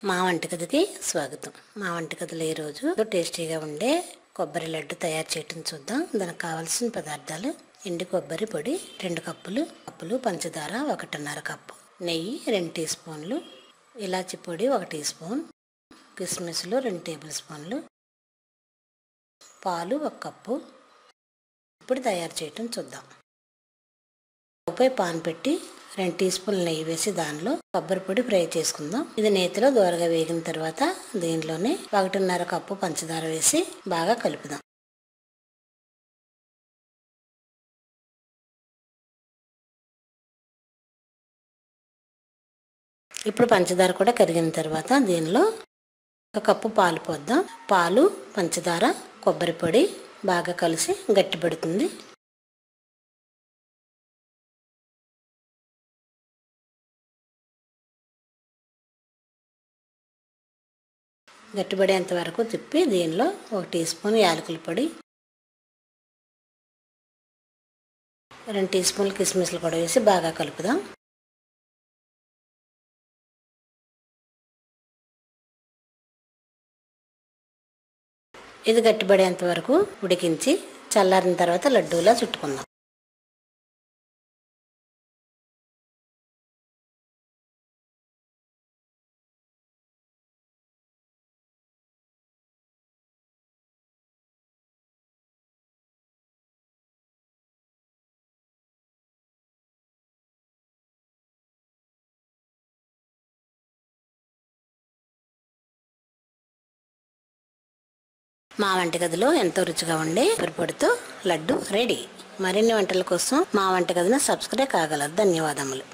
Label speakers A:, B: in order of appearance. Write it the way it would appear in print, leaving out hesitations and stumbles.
A: మా వంటగదికి స్వాగతం. మా వంటగదిలో ఈరోజు టేస్టీగా ఉండే కొబ్బరి లడ్డు తయారు చేయటం చూద్దాం. దానికి కావాల్సిన పదార్థాలు: ఎండు కొబ్బరి పొడి 2 కప్పులు, పంచదార 1.5 కప్పు, నెయ్యి 2 టీ స్పూన్లు, ఇలాచి పొడి 1 టీ స్పూన్, కిస్మిస్లు 2 టేబుల్ స్పూన్లు, పాలు 1 కప్పు. ఇప్పుడు తయారు చేయటం చూద్దాం. పై పాన్ పెట్టి 2 టీ స్పూన్ల నెయ్యి వేసి దానిలో కొబ్బరి పొడి ఫ్రై చేసుకుందాం. ఇది నేతిలో దోరగా వేగిన తర్వాత దీనిలోనే 1.5 కప్పు పంచదార వేసి బాగా కలుపుదాం. ఇప్పుడు పంచదార కూడా కరిగిన తర్వాత దీనిలో 1 కప్పు పాలు పోద్దాం. పాలు, పంచదార, కొబ్బరి పొడి బాగా కలిసి గట్టిపడుతుంది. గట్టిపడేంత వరకు తిప్పి దీనిలో 1 టీ స్పూన్ యాలకుల పొడి, 2 టీ స్పూన్లు కిస్మిస్లు కూడా వేసి బాగా కలుపుదాం. ఇది గట్టిపడేంత వరకు ఉడికించి చల్లారిన తర్వాత లడ్డూలా చుట్టుకుందాం. మా వంటగదిలో ఎంతో రుచిగా ఉండే కొబ్బరి పొడితో లడ్డు రెడీ. మరిన్ని వంటల కోసం మా వంటగదిని సబ్స్క్రైబ్ కాగలరు. ధన్యవాదములు.